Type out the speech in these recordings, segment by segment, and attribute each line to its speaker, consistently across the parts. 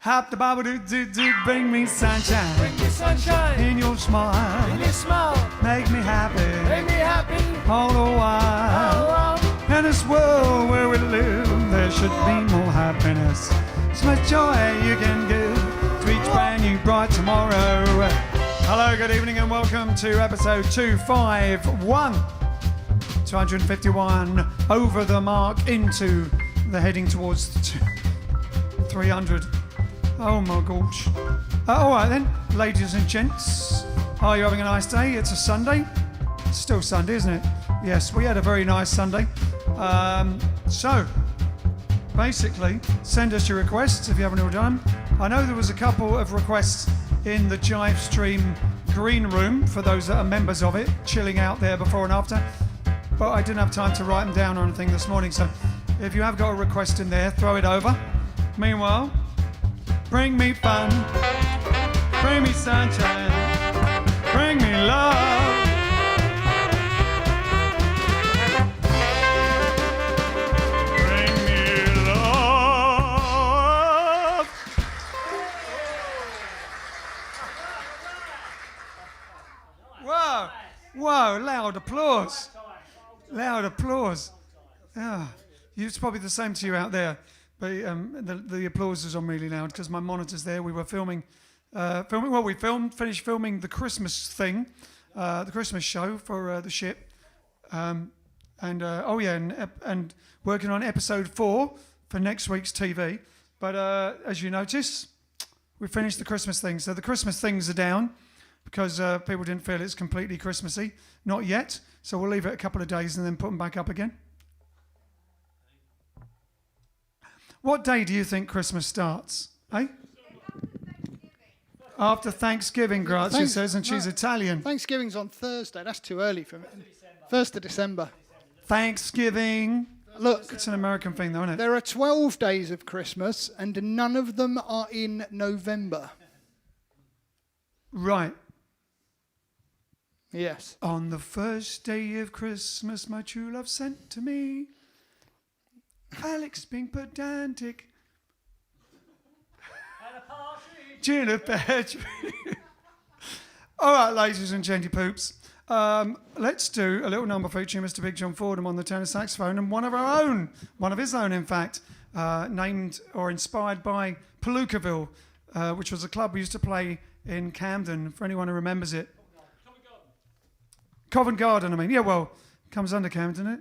Speaker 1: Hop the bobble do, bring me sunshine.
Speaker 2: Bring me sunshine
Speaker 1: In your smile,
Speaker 2: in your smile.
Speaker 1: make me happy.
Speaker 2: Make me happy.
Speaker 1: All the while. In this world where we live, there should be more happiness. So much joy you can give to each brand new bright tomorrow. Hello, good evening, and welcome to episode 251. 251 over the mark into the heading towards 300. Oh my gosh. All right then, ladies and gents, are you having a nice day? It's a Sunday. It's still Sunday, isn't it? Yes, we had a very nice Sunday. So, basically, send us your requests if you haven't already done. I know there was a couple of requests in the JiveStream green room for those that are members of it, chilling out there before and after. But I didn't have time to write them down or anything this morning, so if you have got a request in there, throw it over. Meanwhile, bring me fun, bring me sunshine, bring me love. Bring me love. Whoa, whoa, loud applause. Loud applause. Yeah, it's probably the same to you out there. But the applause was on really loud because my monitor's there. We were filming. We finished filming the Christmas thing, the Christmas show for the ship, and working on episode 4 for next week's TV. But as you notice, we finished the Christmas thing. So the Christmas things are down because people didn't feel it's completely Christmassy. Not yet. So we'll leave it a couple of days and then put them back up again. What day do you think Christmas starts? Eh? After Thanksgiving, Grazia says, and she's Italian.
Speaker 3: Thanksgiving's on Thursday. That's too early for me. 1st of December.
Speaker 1: Thanksgiving.
Speaker 3: Look,
Speaker 1: It's an American thing, though, isn't it?
Speaker 3: there are 12 days of Christmas, and none of them are in November.
Speaker 1: Right.
Speaker 3: Yes.
Speaker 1: On the first day of Christmas, my true love sent to me. Alex being pedantic. And a partridge. All right, ladies and genty poops. Let's do a little number featuring Mr. Big John Fordham on the tenor saxophone and one of his own, in fact, named or inspired by Palookaville, which was a club we used to play in Camden, for anyone who remembers it. Covent Garden, I mean. Yeah, well, comes under Camden, doesn't it?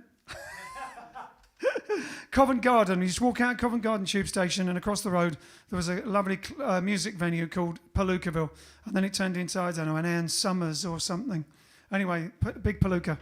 Speaker 1: Covent Garden. You just walk out Covent Garden tube station and across the road there was a lovely music venue called Palookaville, and then it turned into, I don't know, an Ann Summers or something. Anyway, Big Palooka.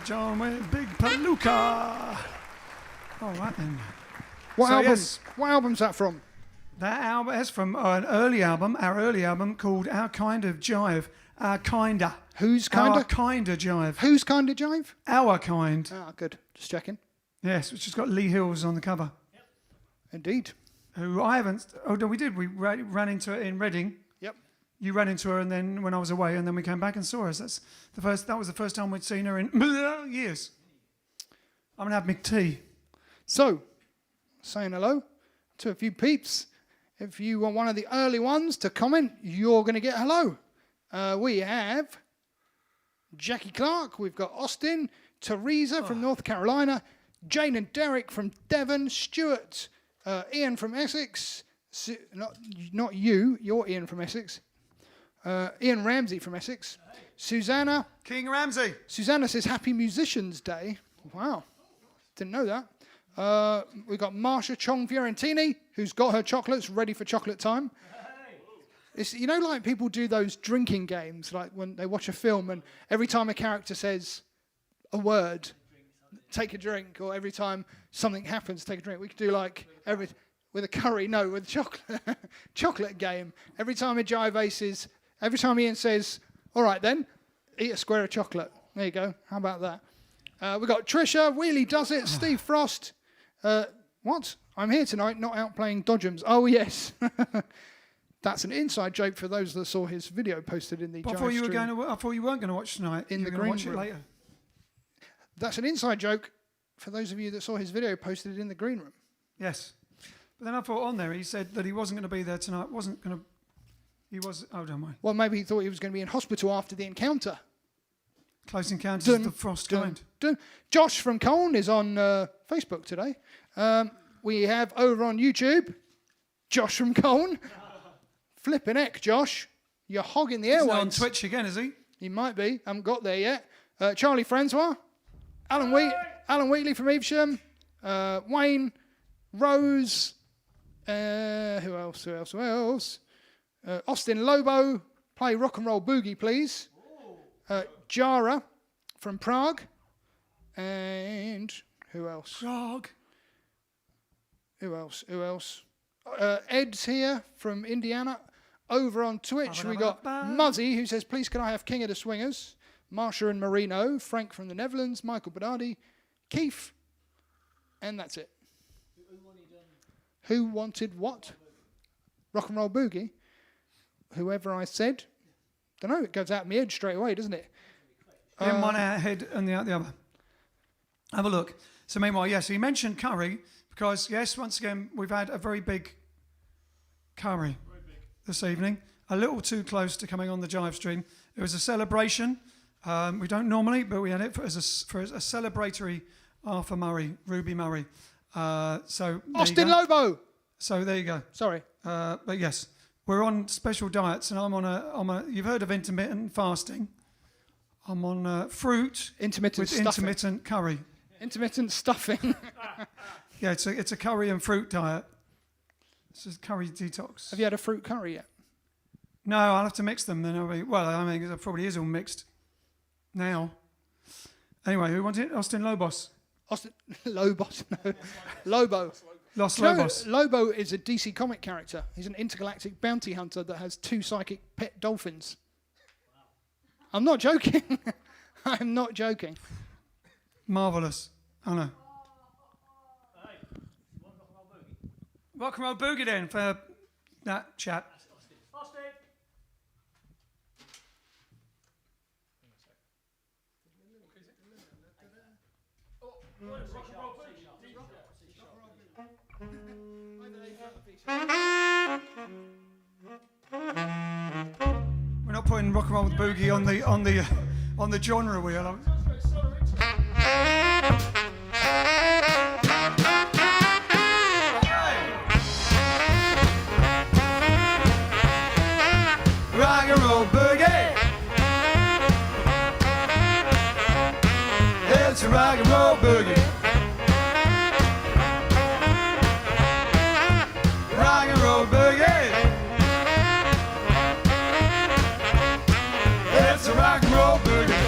Speaker 1: John with Big Palooka. All right then.
Speaker 3: What
Speaker 1: So,
Speaker 3: album?
Speaker 1: yes.
Speaker 3: What album's that from?
Speaker 1: That album is from our early album called Our Kind of Jive. Our Kinda.
Speaker 3: Who's Kinda?
Speaker 1: Our Kinda Jive.
Speaker 3: Who's Kinda Jive?
Speaker 1: Our Kind.
Speaker 3: Ah, good. Just checking.
Speaker 1: Yes, which has got Lee Hills on the cover.
Speaker 3: Indeed.
Speaker 1: Who I haven't. Oh, no, we did. We ran into it in Reading.
Speaker 3: Yep.
Speaker 1: You ran into her, and then when I was away, and then we came back and saw us. That was the first time we'd seen her in years. I'm gonna have McTea.
Speaker 3: So, saying hello to a few peeps. If you were one of the early ones to comment, you're going to get hello. We have Jackie Clark. We've got Austin, Teresa from North Carolina, Jane and Derek from Devon, Stuart, Ian from Essex. Not you, you're Ian from Essex. Ian Ramsey from Essex. Susanna.
Speaker 1: King Ramsey.
Speaker 3: Susanna says Happy Musicians Day. Wow. Didn't know that. We've got Marsha Chong Fiorentini, who's got her chocolates ready for chocolate time. It's, you know, like people do those drinking games, like when they watch a film and every time a character says a word, take a drink, or every time something happens, take a drink. We could do like with a curry, no, with chocolate, chocolate game. Every time a Jive Aces, every time Ian says, all right then, eat a square of chocolate. There you go. How about that? We've got Trisha, Wheelie Does It, Steve Frost. What? I'm here tonight, not out playing Dodgems. Oh, yes. That's an inside joke for those that saw his video posted in the
Speaker 1: I
Speaker 3: JiveStream.
Speaker 1: thought you weren't going to watch tonight.
Speaker 3: In
Speaker 1: you
Speaker 3: the
Speaker 1: were gonna
Speaker 3: green
Speaker 1: watch
Speaker 3: room.
Speaker 1: it later.
Speaker 3: That's an inside joke for those of you that saw his video posted in the green room.
Speaker 1: Yes. But then I thought on there, he said that he wasn't going to be there tonight. Oh, don't mind.
Speaker 3: Well, maybe he thought he was going to be in hospital after the encounter.
Speaker 1: Close Encounters of the Frost Kind.
Speaker 3: Josh from Colne is on Facebook today. We have over on YouTube, Josh from Colne. Flipping heck, Josh. You're hogging the
Speaker 1: He's
Speaker 3: airwaves.
Speaker 1: on Twitch again, is he?
Speaker 3: He might be. Haven't got there yet. Charlie Francois. Alan Wheatley from Evesham. Wayne. Rose. Who else? Austin Lobo. Play Rock and Roll Boogie, please. Jara from Prague. And who else?
Speaker 1: Prague.
Speaker 3: Who else? Ed's here from Indiana. Over on Twitch, we got Muzzy, who says, please can I have King of the Swingers? Marsha and Marino. Frank from the Netherlands. Michael Bernardi. Keith. And that's it. Who wanted what? Rock and Roll Boogie? Whoever I said. Don't know, it goes out of my head straight away, doesn't it?
Speaker 1: In one head and the other. Have a look. So meanwhile, yes, he mentioned curry because, yes, once again, we've had a very big curry this evening. A little too close to coming on the JiveStream. It was a celebration. We don't normally, but we had it for a celebratory Arthur Murray, Ruby Murray.
Speaker 3: Austin Lobo!
Speaker 1: So there you go.
Speaker 3: Sorry.
Speaker 1: But yes, we're on special diets, and I'm on a. You've heard of intermittent fasting. I'm on fruit
Speaker 3: Intermittent
Speaker 1: with
Speaker 3: stuffing.
Speaker 1: intermittent curry.
Speaker 3: Intermittent stuffing.
Speaker 1: Yeah, it's a curry and fruit diet. It's a curry detox.
Speaker 3: Have you had a fruit curry yet?
Speaker 1: No, I'll have to mix them. Then it probably is all mixed now. Anyway, who wanted it? Austin Lobos.
Speaker 3: Lobos, no. Lobo.
Speaker 1: Los Lobos.
Speaker 3: Lobo is a DC comic character. He's an intergalactic bounty hunter that has 2 psychic pet dolphins. I'm not joking. I'm not joking.
Speaker 1: Marvellous. I know. Rock and Roll Boogie then for that chap.
Speaker 2: Austin.
Speaker 1: We're not putting Rock and Roll Boogie on the genre wheel. Rock and Roll Boogie. It's a rock and roll boogie. Rock and roll boogie. It's a rock and roll boogie.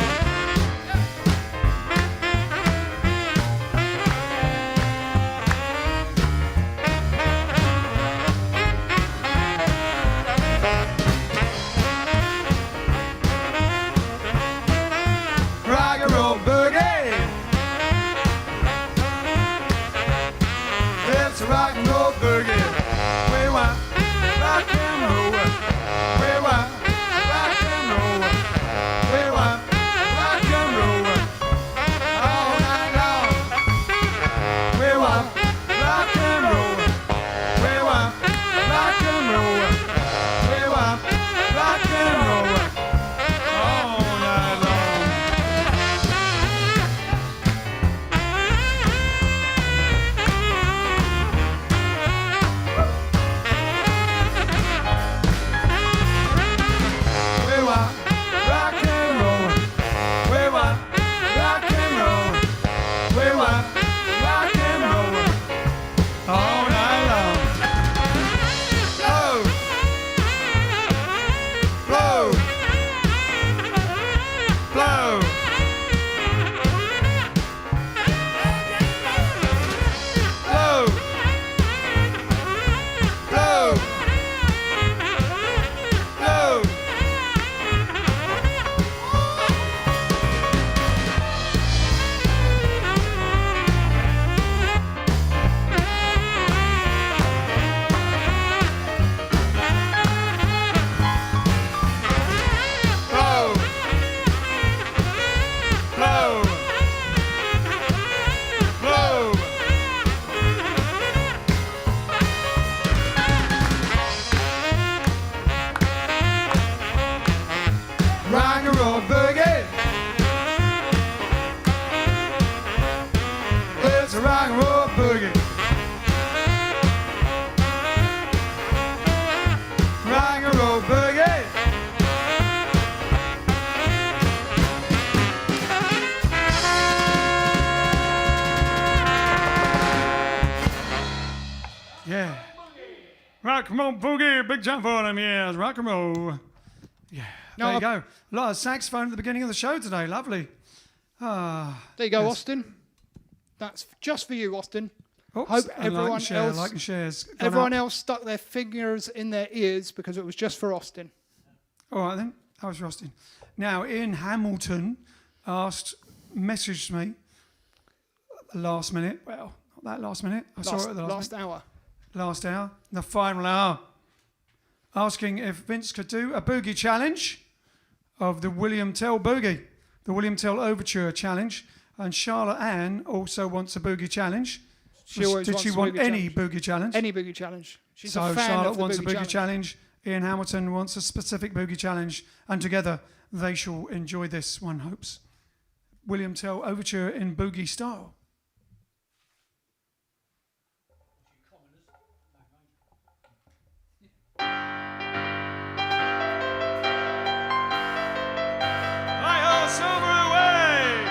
Speaker 1: come on, boogie, big jump for them, yes, rock and roll. Yeah,
Speaker 3: Now,
Speaker 1: there you go. A lot of saxophone at the beginning of the show today, lovely.
Speaker 3: There you go,
Speaker 1: yes.
Speaker 3: Austin. That's just for you, Austin.
Speaker 1: Oops,
Speaker 3: Hope
Speaker 1: and
Speaker 3: everyone
Speaker 1: like and share,
Speaker 3: else,
Speaker 1: like and shares. Gone
Speaker 3: everyone
Speaker 1: up.
Speaker 3: else stuck their fingers in their ears because it was just for Austin.
Speaker 1: All right then, that was Austin. Now, Ian Hamilton messaged me last minute. Well, not that last minute. I saw it at the last
Speaker 3: hour.
Speaker 1: Last hour, the final hour, asking if Vince could do a boogie challenge of the William Tell boogie, the William Tell Overture challenge. And Charlotte Ann also wants a boogie challenge. Did she want any boogie challenge?
Speaker 3: Any boogie challenge. She's
Speaker 1: so
Speaker 3: a fan
Speaker 1: Charlotte
Speaker 3: of the
Speaker 1: wants a boogie
Speaker 3: challenge.
Speaker 1: challenge. Ian Hamilton wants a specific boogie challenge. And together they shall enjoy this, one hopes. William Tell Overture in boogie style. Hi-ho, silver away!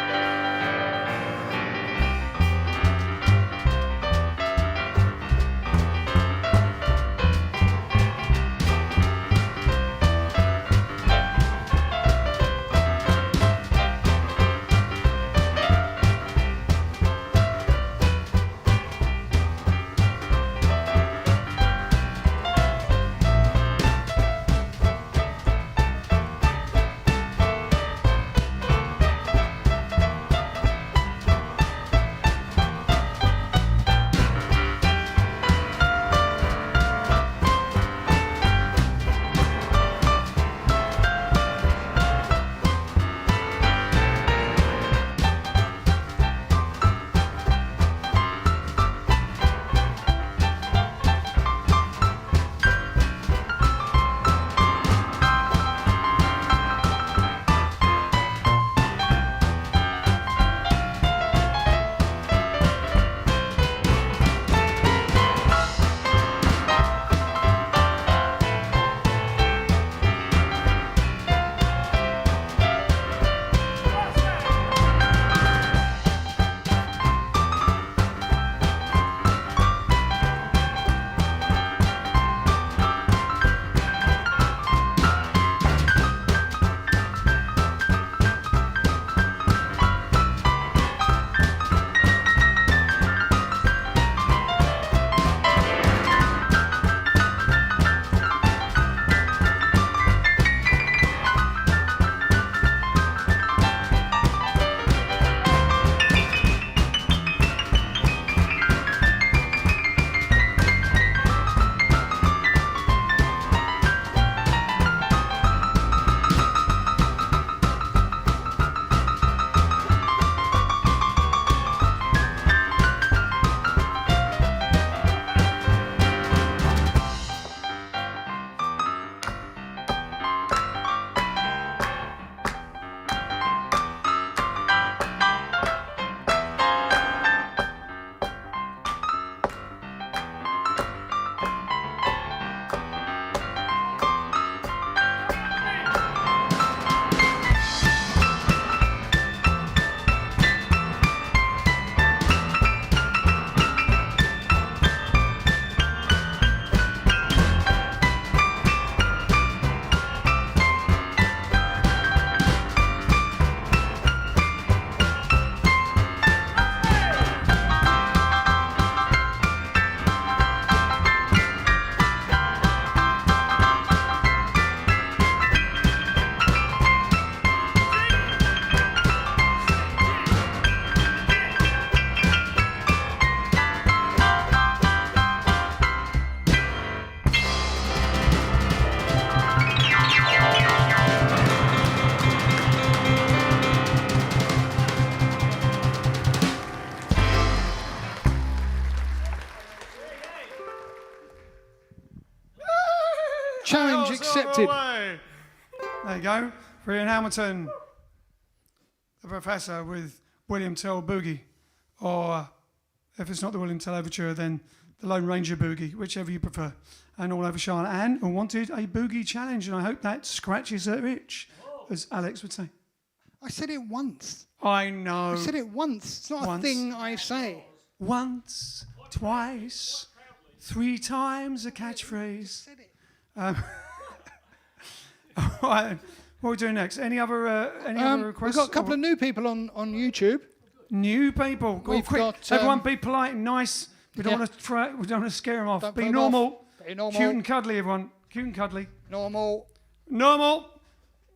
Speaker 3: Challenge accepted.
Speaker 1: There you go. For Ian Hamilton, the professor with William Tell Boogie. Or if it's not the William Tell Overture, then the Lone Ranger Boogie, whichever you prefer. And all over Charlotte Ann, who wanted a boogie challenge. And I hope that scratches her itch, as Alex would say.
Speaker 3: I said it once.
Speaker 1: I know.
Speaker 3: I said it once. It's not
Speaker 1: Once.
Speaker 3: a thing I say.
Speaker 1: Once, twice, 3 times a catchphrase. All right, then. What are we doing next? Any other requests?
Speaker 3: We've got a couple of new people on YouTube.
Speaker 1: New people. Go
Speaker 3: We've
Speaker 1: quick.
Speaker 3: got,
Speaker 1: Everyone be polite and nice. We don't want to scare them off.
Speaker 3: Don't
Speaker 1: Be
Speaker 3: put 'em
Speaker 1: normal.
Speaker 3: off. Be normal.
Speaker 1: Cute and cuddly, everyone. Cute and cuddly.
Speaker 3: Normal.
Speaker 1: Normal.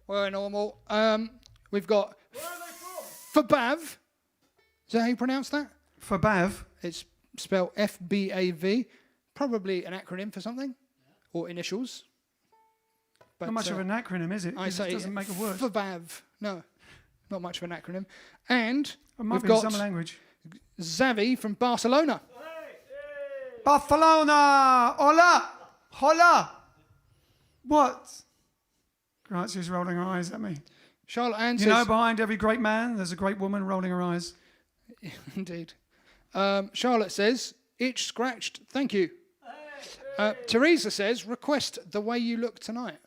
Speaker 3: We're normal. We've got Fabav. Is that how you pronounce that?
Speaker 1: Fabav.
Speaker 3: It's spelled F-B-A-V. Probably an acronym for something. Or initials. But,
Speaker 1: Not much of an acronym, is it?
Speaker 3: I
Speaker 1: 'Cause
Speaker 3: say
Speaker 1: it doesn't make a word.
Speaker 3: Fabav. No, not much of an acronym. And
Speaker 1: It might
Speaker 3: we've
Speaker 1: be in
Speaker 3: got
Speaker 1: some language.
Speaker 3: Xavi from Barcelona.
Speaker 1: Barcelona! Hola! Hola! What? Grazie's rolling her eyes at me.
Speaker 3: Charlotte Ann
Speaker 1: You
Speaker 3: says...
Speaker 1: know, behind every great man, there's a great woman rolling her eyes.
Speaker 3: Indeed. Charlotte says, itch scratched, thank you. Teresa says, request The Way You Look Tonight.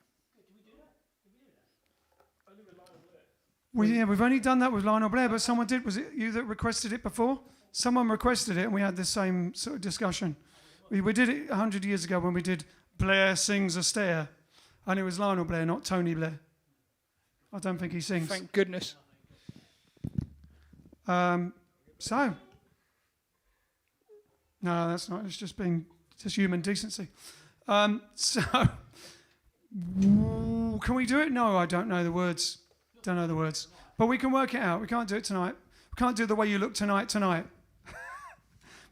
Speaker 1: We've only done that with Lionel Blair, but someone did. Was it you that requested it before? Someone requested it, and we had the same sort of discussion. We did it 100 years ago when we did Blair Sings a Stair, and it was Lionel Blair, not Tony Blair. I don't think he sings.
Speaker 3: Thank goodness.
Speaker 1: So, no, that's not. It's just human decency. So, can we do it? No, I don't know the words. Don't know the words. But we can work it out. We can't do it tonight. We can't do The Way You Look tonight.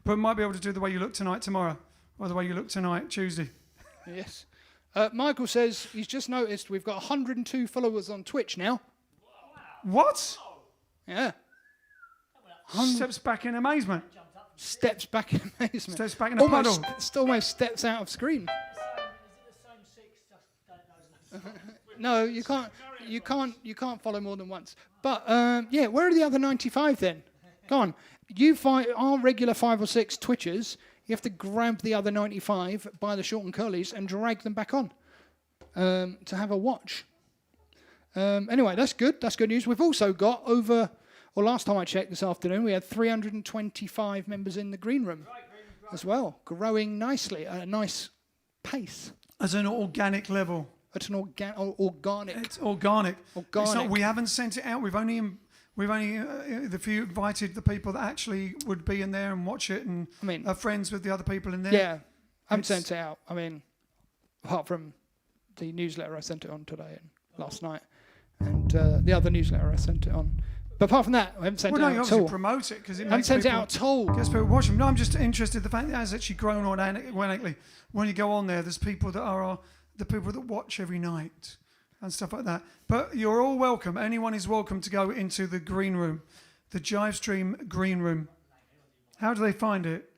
Speaker 1: But we might be able to do The Way You Look Tonight tomorrow. Or The Way You Look Tonight Tuesday.
Speaker 3: Yes. Michael says he's just noticed we've got 102 followers on Twitch now.
Speaker 1: What?
Speaker 3: Yeah.
Speaker 1: Steps back in amazement.
Speaker 3: Steps back in amazement.
Speaker 1: Steps back in a puddle.
Speaker 3: Almost steps out of screen. No, you can't follow more than once. But yeah, where are the other 95 then? Go on. You find our regular 5 or 6 Twitchers. You have to grab the other 95 by the short and curlies and drag them back on to have a watch. Anyway, that's good. That's good news. We've also got last time I checked this afternoon, we had 325 members in the green room as well, growing nicely at a nice pace.
Speaker 1: At an organic level.
Speaker 3: At an organic.
Speaker 1: It's organic.
Speaker 3: Organic.
Speaker 1: It's not, we haven't sent it out. We've only invited the people that actually would be in there and watch it, and are friends with the other people in there.
Speaker 3: Yeah, I haven't sent it out. I mean, apart from the newsletter I sent it on today and last night, and the other newsletter I sent it on. But apart from that, I haven't sent it out at all.
Speaker 1: Promote it because it
Speaker 3: I haven't
Speaker 1: makes
Speaker 3: sent it
Speaker 1: people,
Speaker 3: out at all.
Speaker 1: gets people watching. No, I'm just interested. The fact that it has actually grown organically. When you go on there, there's people that are the people that watch every night and stuff like that. But you're all welcome. Anyone is welcome to go into the green room, the JiveStream green room. How do they find it?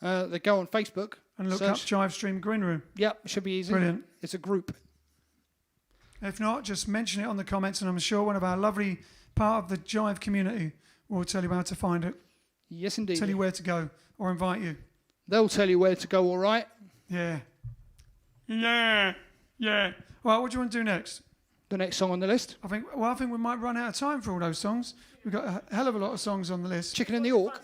Speaker 3: They go on Facebook
Speaker 1: And look up JiveStream green room.
Speaker 3: Yep, should be easy.
Speaker 1: Brilliant.
Speaker 3: It's a group.
Speaker 1: If not, just mention it on the comments, and I'm sure one of our lovely part of the Jive community will tell you how to find it.
Speaker 3: Yes, indeed.
Speaker 1: Tell you where to go or invite you.
Speaker 3: They'll tell you where to go, all right?
Speaker 1: Yeah. Yeah. Yeah. Well, what do you want to do next?
Speaker 3: The next song on the list?
Speaker 1: I think we might run out of time for all those songs. We've got a hell of a lot of songs on the list.
Speaker 3: Chicken in the York.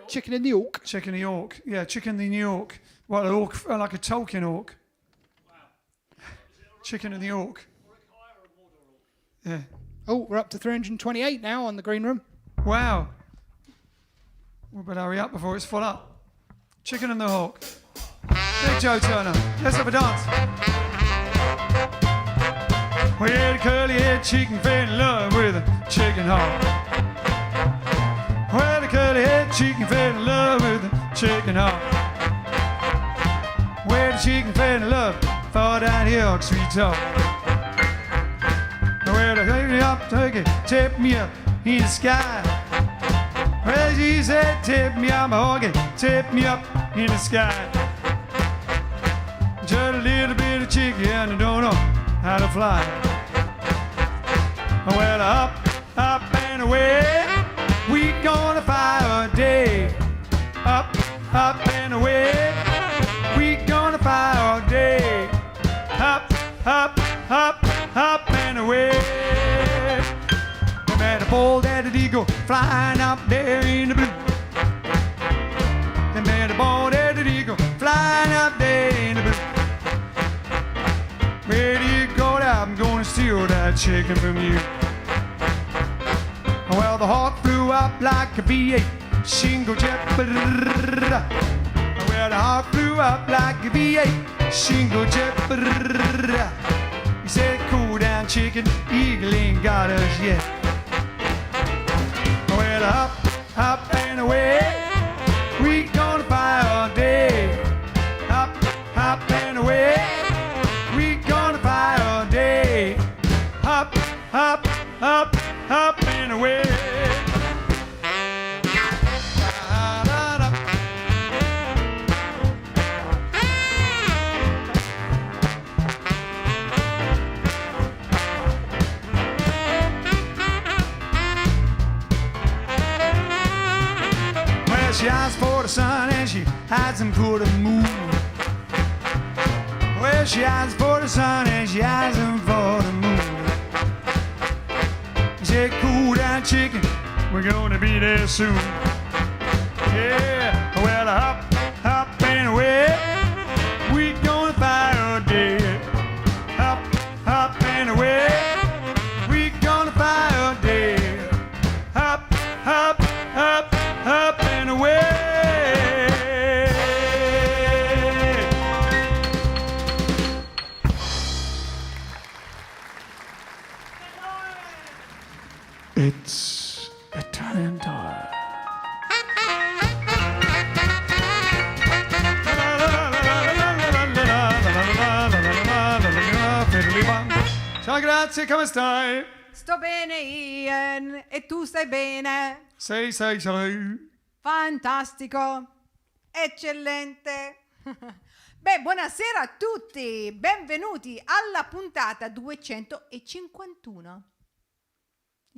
Speaker 3: Chicken in the York.
Speaker 1: Chicken in the York. Yeah, Chicken in the York. Well, an orc, like a Tolkien orc. Wow. Chicken in the York. Yeah.
Speaker 3: Oh, we're up to 328 now on the green room.
Speaker 1: Wow. We better hurry up before it's full up. Chicken and the Hawk. Big Joe Turner. Let's have a dance. Well, the curly-haired chicken fell in love with a chicken hawk. Well, the curly-haired chicken fell in love with a chicken hawk. Well, the chicken fell in love, fall down here on sweet talk. Well, the hurry up, turkey, tip me up in the sky. Well, she said, tip me up, my hawky, tip me up in the sky. Just a little bit of chicken and I don't know how to fly. Well, up and away, we gonna fly a day. Up and away, we gonna fly all day. Up and away. No matter bold that eagle flying up there in the blue. No matter bold that eagle flying steal that chicken from you. Well, the hawk flew up like a V8 shingle jet. Well, the hawk flew up like a V8 shingle jet. He said, cool down, chicken, eagle ain't got us yet. Well, up, up and away, we gonna fly all day. Up, up and away, we gonna fly all day. Up, up, up, up and away. Well, she asked for the sun and she hasn't for the moon. Well, she asked for the sun and she hasn't for the moon. He said, cool down, chicken, we're gonna be there soon. Yeah, well, hop, hop and away, we gonna fly all day. Hop, hop and away, we gonna fly all day. Hop, hop, hop, hop and away. It's Italian time. Ciao, grazie, come stai?
Speaker 2: Sto bene, Ian, e tu stai bene?
Speaker 1: Sei.
Speaker 2: Fantastico, eccellente. Beh, buonasera a tutti, benvenuti alla puntata 251.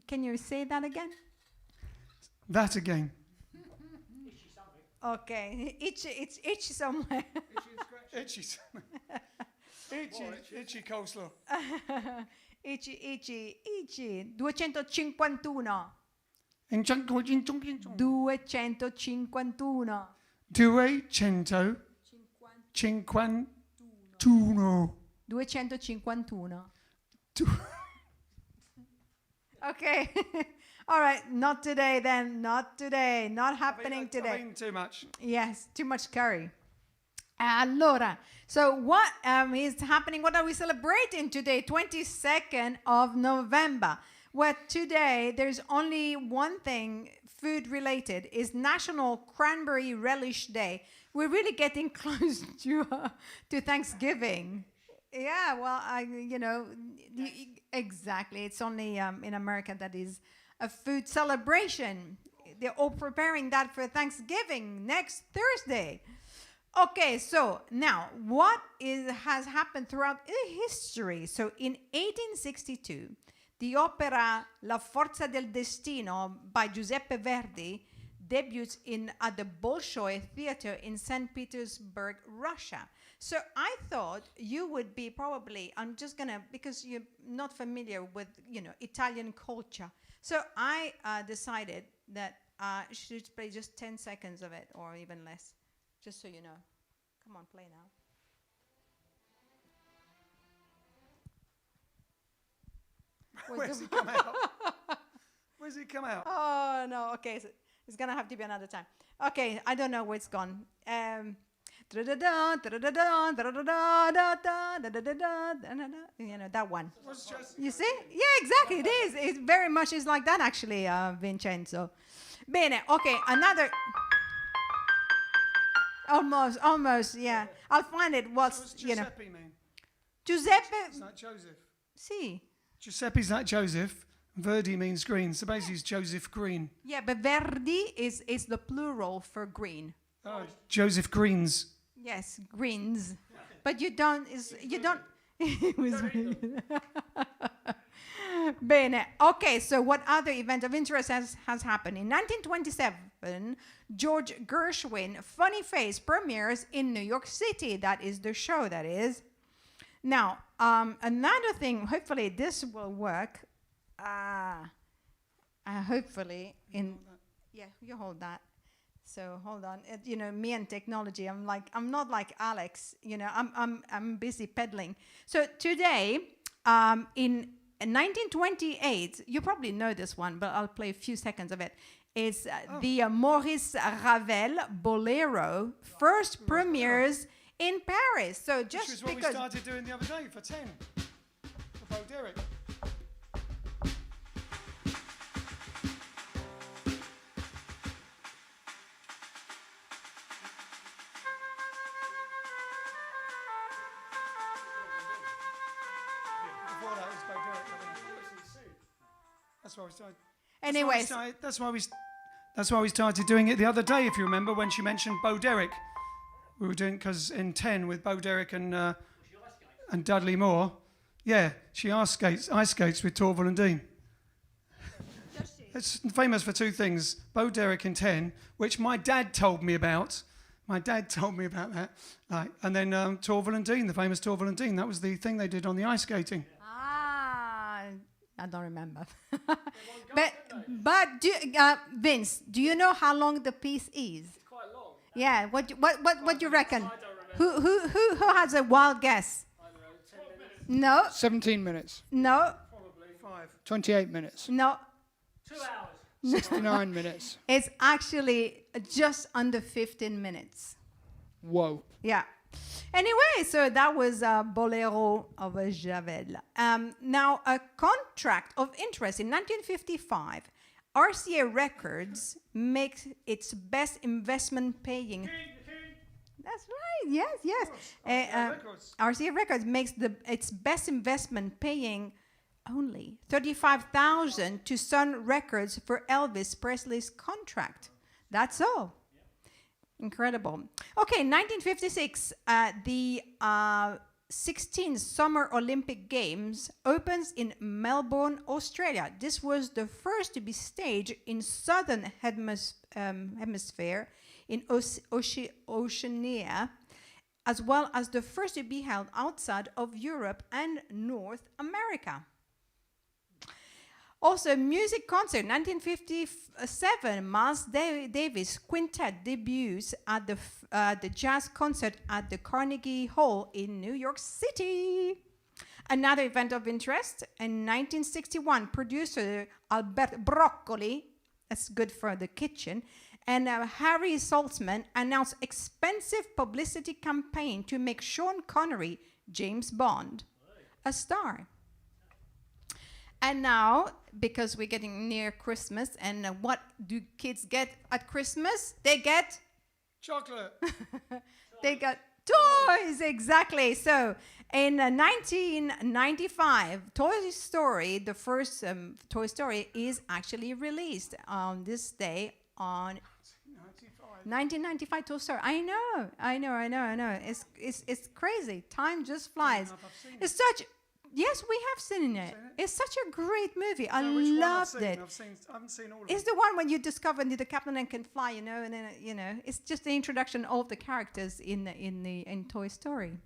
Speaker 2: Can you say that again?
Speaker 1: That again.
Speaker 2: Okay, it's itchy somewhere.
Speaker 1: Itchy. Itchy coleslaw.
Speaker 2: Itchy. 251.
Speaker 1: 251.
Speaker 2: 251. 251. Okay. All right. Not today then. Not today. Not happening today.
Speaker 1: I mean, too much.
Speaker 2: Yes. Too much curry. Allora. So what is happening? What are we celebrating today? 22nd of November. Well, today there's only one thing food related. Is National Cranberry Relish Day. We're really getting close to Thanksgiving. Yeah, well, exactly. It's only in America that is a food celebration. They're all preparing that for Thanksgiving next Thursday. Okay, so now what has happened throughout history? So in 1862, the opera La Forza del Destino by Giuseppe Verdi debuts at the Bolshoi Theater in St. Petersburg, Russia. So I thought you would be probably, because you're not familiar with, Italian culture. So I decided that I should play just 10 seconds of it or even less, just so you know. Come on, play now.
Speaker 1: Where's he come out? Where's he come out?
Speaker 2: Oh, no. Okay, so it's going to have to be another time. Okay, I don't know where it's gone. You know, that one. You see? Yeah, exactly. It is. It very much is like that, actually, Vincenzo. Bene, okay, another. Almost, yeah. I'll find it. What's,
Speaker 1: Giuseppe mean?
Speaker 2: Giuseppe.
Speaker 1: It's like Joseph.
Speaker 2: Sì.
Speaker 1: Giuseppe's like Joseph. Verdi means green. So basically it's Joseph Green.
Speaker 2: Yeah, but Verdi is the plural for green.
Speaker 1: Oh, Joseph Greens.
Speaker 2: Yes, greens. But you don't. It was Bene. Okay, so what other event of interest has happened? In 1927, George Gershwin, Funny Face, premieres in New York City. That is the show, that is. Now, another thing, hopefully this will work. Hopefully, yeah, you hold that. So hold on, me and technology. I'm not like Alex. I'm busy peddling. So today, In 1928, you probably know this one, but I'll play a few seconds of it. It's the Maurice Ravel Bolero first premieres in Paris. So
Speaker 1: Which
Speaker 2: just
Speaker 1: was what we
Speaker 2: because
Speaker 1: started doing the other day for 10. For Bo Derek. Before that was Bo Derek, I think. That's why we started.
Speaker 2: anyways,
Speaker 1: That's why we started doing it the other day, if you remember, when she mentioned Bo Derek. We were doing, because in 10 with Bo Derek and Dudley Moore, yeah, she ice skates with Torval and Dean. It's famous for two things, Bo Derek in 10, which my dad told me about. My dad told me about that. Like, and then Torval and Dean, the famous Torval and Dean. That was the thing they did on the ice skating.
Speaker 2: I don't remember. but Vince, do you know how long the piece is?
Speaker 4: It's quite long.
Speaker 2: Yeah. What do you reckon?
Speaker 4: I don't know.
Speaker 2: Who has a wild guess?
Speaker 4: I don't know, 10 minutes.
Speaker 2: No.
Speaker 3: 17 minutes.
Speaker 2: No.
Speaker 4: Probably.
Speaker 3: 28 minutes.
Speaker 2: No.
Speaker 4: 2 hours.
Speaker 3: 69 minutes.
Speaker 2: It's actually just under 15 minutes.
Speaker 3: Whoa.
Speaker 2: Yeah. Anyway, so that was Bolero of Javel. Now, a contract of interest in 1955, RCA Records makes its best investment paying. That's right. Yes, yes. RCA Records makes its best investment paying only $35,000 to Sun Records for Elvis Presley's contract. That's all. Incredible. Okay, 1956, the 16th Summer Olympic Games opens in Melbourne, Australia. This was the first to be staged in Southern Hemisphere in Oceania, as well as the first to be held outside of Europe and North America. Also, music concert, 1957, Miles Davis Quintet debuts at the jazz concert at the Carnegie Hall in New York City. Another event of interest, in 1961, producer Albert Broccoli, that's good for the kitchen, and Harry Saltzman announced expensive publicity campaign to make Sean Connery, James Bond, a star. And now, because we're getting near Christmas, and what do kids get at Christmas? They get
Speaker 1: Chocolate.
Speaker 2: they got toys, exactly. So, in 1995, Toy Story, the first Toy Story, is actually released on this day on 1995 Toy Story. I know. It's crazy. Time just flies. It's such. Yes, we have seen it. It's such a great movie. I loved it.
Speaker 1: I haven't seen all of
Speaker 2: It's
Speaker 1: it.
Speaker 2: the one when you discover the captain and can fly, and then it's just the introduction of the characters in Toy Story.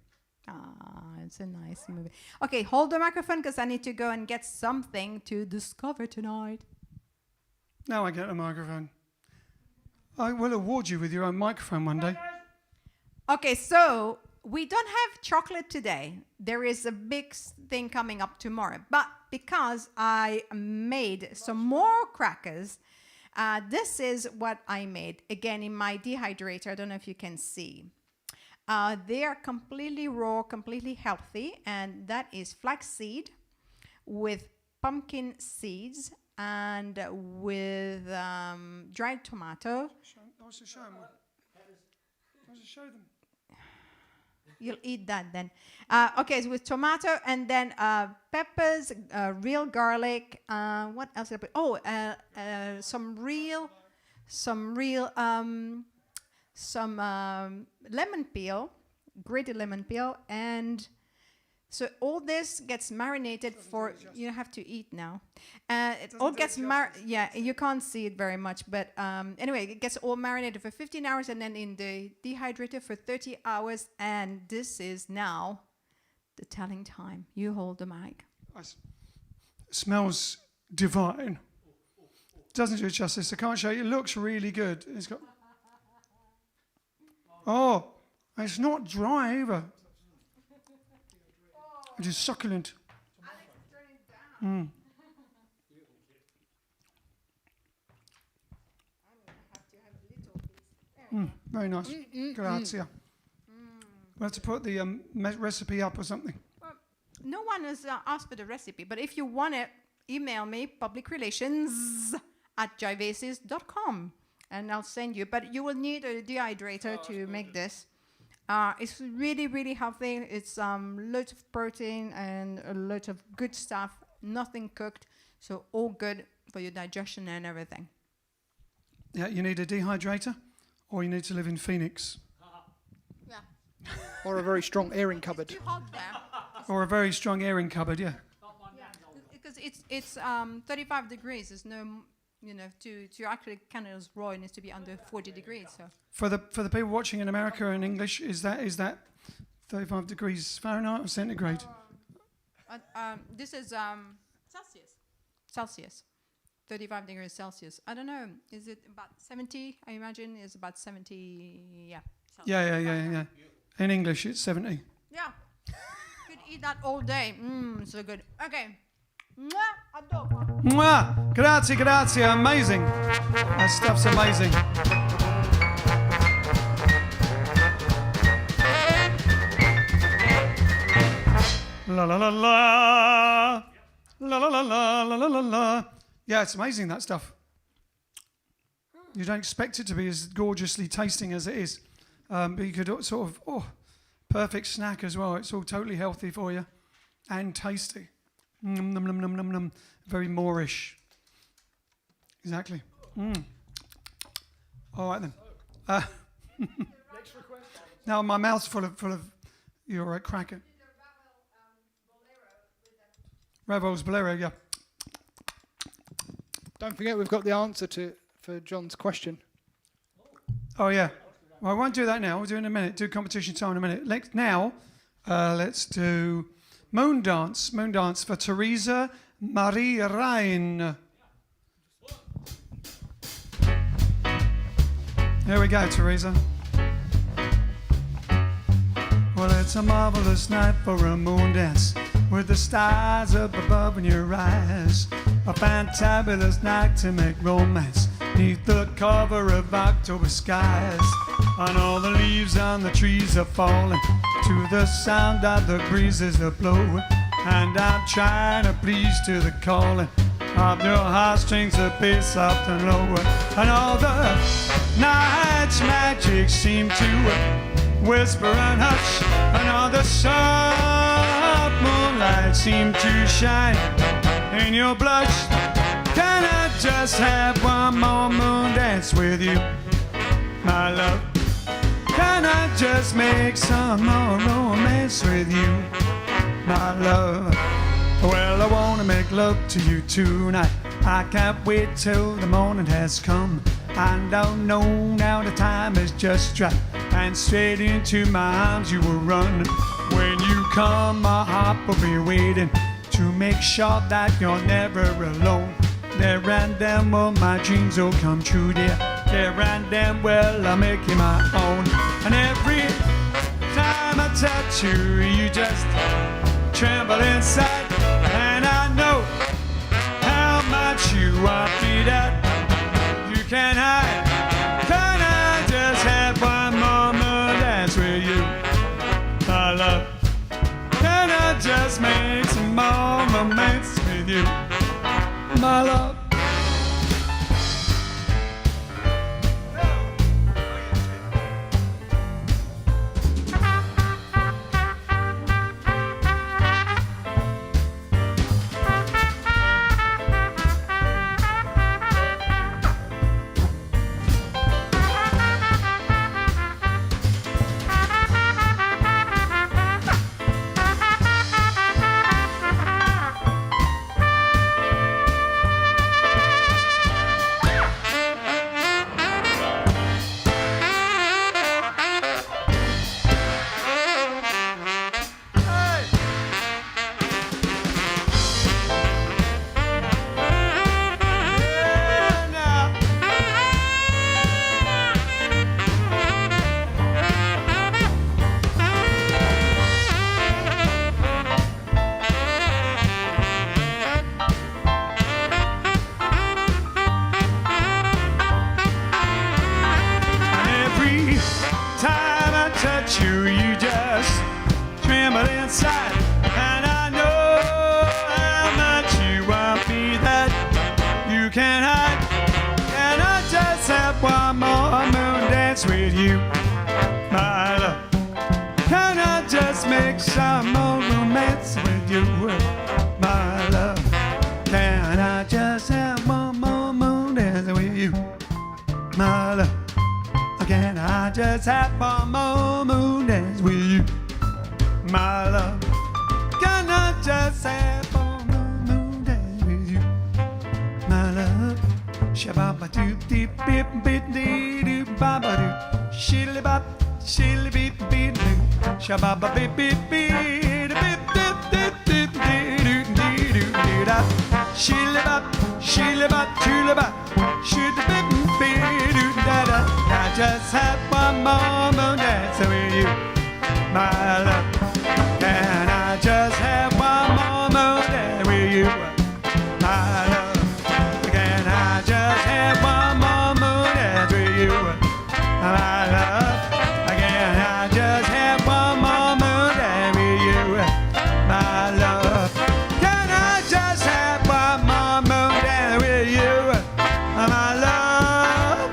Speaker 2: It's a nice movie. Okay, hold the microphone because I need to go and get something to discover tonight.
Speaker 1: Now I get a microphone. I will award you with your own microphone one day.
Speaker 2: Okay, so we don't have chocolate today. There is a big thing coming up tomorrow. But because I made some more crackers, this is what I made. Again, in my dehydrator. I don't know if you can see. They are completely raw, completely healthy. And that is flaxseed with pumpkin seeds and with dried tomato.
Speaker 1: Show them.
Speaker 2: You'll eat that then. Okay, so with tomato and then peppers, real garlic. What else did I put? Oh, some lemon peel, grated lemon peel, and so all this gets marinated for. You have to eat now. It all gets yeah. You can't see it very much, but anyway, it gets all marinated for 15 hours and then in the dehydrator for 30 hours. And this is now the telling time. You hold the mic.
Speaker 1: Smells divine. Doesn't do it justice. I can't show you. It looks really good. It's got. Oh, it's not dry either. It is succulent. Very nice. Grazie. We'll have to put the recipe up or something.
Speaker 2: No one has asked for the recipe, but if you want it, email me publicrelations@jiveaces.com and I'll send you. But you will need a dehydrator to make this. It's really, really healthy. It's loads of protein and a lot of good stuff. Nothing cooked, so all good for your digestion and everything.
Speaker 1: Yeah, you need a dehydrator, or you need to live in Phoenix,
Speaker 2: Yeah.
Speaker 3: Or a very strong airing cupboard.
Speaker 2: Too hot there.
Speaker 1: or a very strong airing cupboard. Yeah.
Speaker 2: Because it's 35 degrees. There's no, to actually candles raw, it needs to be under 40 degrees. So
Speaker 1: For the people watching in America in English, is that 35 degrees Fahrenheit or centigrade?
Speaker 2: this is Celsius. 35 degrees Celsius. I don't know. Is it about 70? I imagine it's about 70. Yeah. Celsius.
Speaker 1: Yeah. In English, it's 70.
Speaker 2: Yeah. Could eat that all day. So good. Okay. Mwah, adoro.
Speaker 1: Mwah! Grazie. Amazing. That stuff's amazing. La la la la. La la la la la la la. Yeah, it's amazing, that stuff. You don't expect it to be as gorgeously tasting as it is. But you could sort of, perfect snack as well. It's all totally healthy for you and tasty. Num, num, num, num, num, num. Very Moorish. Exactly. All right then. Now my mouth's full of your cracker. Ravel's Bolero, yeah.
Speaker 3: Don't forget, we've got the answer for John's question.
Speaker 1: Oh yeah. Well, I won't do that now. We'll do it in a minute. Do competition time in a minute. Let's do Moon Dance. Moon Dance for Teresa Marie Ryan. Here we go, Teresa. Well, it's a marvelous night for a moon dance, with the stars up above in your eyes. A fantabulous night to make romance, neath the cover of October skies. And all the leaves on the trees are falling to the sound of the breezes that blow. And I'm trying to please to the calling of your heartstrings that beat soft and low. And all the night's magic seem to whisper and hush, and all the soft moonlight seem to shine in your blush. Can I just have one more moon dance with you, my love? Can I just make some more romance with you, my love? Well, I wanna make love to you tonight. I can't wait till the morning has come. I don't know now, the time is just right, and straight into my arms you will run. When you come, my heart will be waiting to make sure that you're never alone. There and then, well, my dreams will come true, dear. There and then, well, I'll make you my own. And every time I touch you, you just tremble inside. And I know how much you want me that you can't hide. Can I just have one more moon dance with you, my love? Can I just make some more romance with you, my love? just have one more moon dance with you, my love? Can I just have one more moon dance with you, my love? Shababa doo dee bip bit dee doo baba doo, shilly bop, shilly beep beep doo, shababa bip beep beep bip dip dip dip dee doo dee doo dee da, shilly bop, shilly bop, shilly bop, shilly bip beep doo da da. I just have one more moon dance with you, my love. Can I just have one more moon dance with you, my love? Can I just have one more moon dance with you, my love? Can I just have one more moon dance with you, my love? Can I just have one more moon dance with you, my love?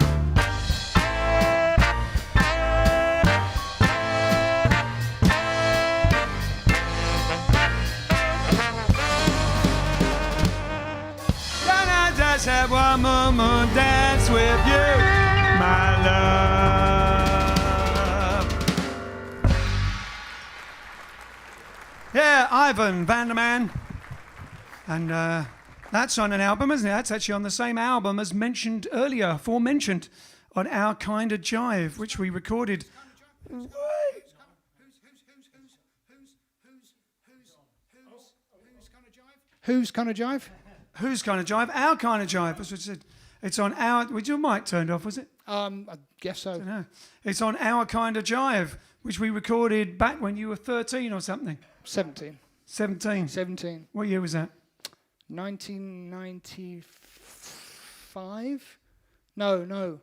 Speaker 1: Can I just have one more moon dance with you, my love? Yeah, Ivan Vanderman. And that's on an album, isn't it? That's actually on the same album as mentioned earlier, aforementioned, on Our Kind of Jive, which we recorded.
Speaker 3: Who's kind of jive?
Speaker 1: Whose kind of jive? Our kind of jive. That's what it said. It's on our. Was your mic turned off? Was it?
Speaker 3: I guess so.
Speaker 1: No. It's on Our Kind of Jive, which we recorded back when you were 13 or something.
Speaker 3: 17.
Speaker 1: 17.
Speaker 3: 17.
Speaker 1: What year was that?
Speaker 3: 1995? No.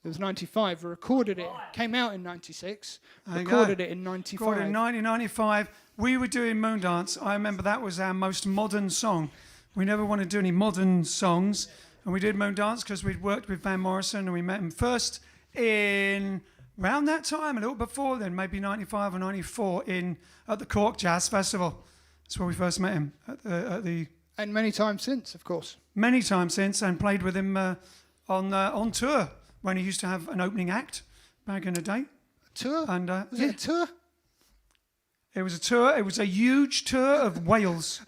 Speaker 3: It was 95. We recorded it. Came out in 96.
Speaker 1: There you
Speaker 3: Recorded
Speaker 1: go.
Speaker 3: it in 95.
Speaker 1: Recorded in 1995. We were doing Moondance. I remember that was our most modern song. We never wanted to do any modern songs. And we did Moondance because we'd worked with Van Morrison and we met him first in around that time, a little before then, maybe 95 or 94 at the Cork Jazz Festival. That's where we first met him at the
Speaker 3: And many times since, of course.
Speaker 1: many times since, and played with him on tour when he used to have an opening act back in the day.
Speaker 3: Tour?
Speaker 1: And
Speaker 3: Was it a tour?
Speaker 1: It was a tour. It was a huge tour of Wales.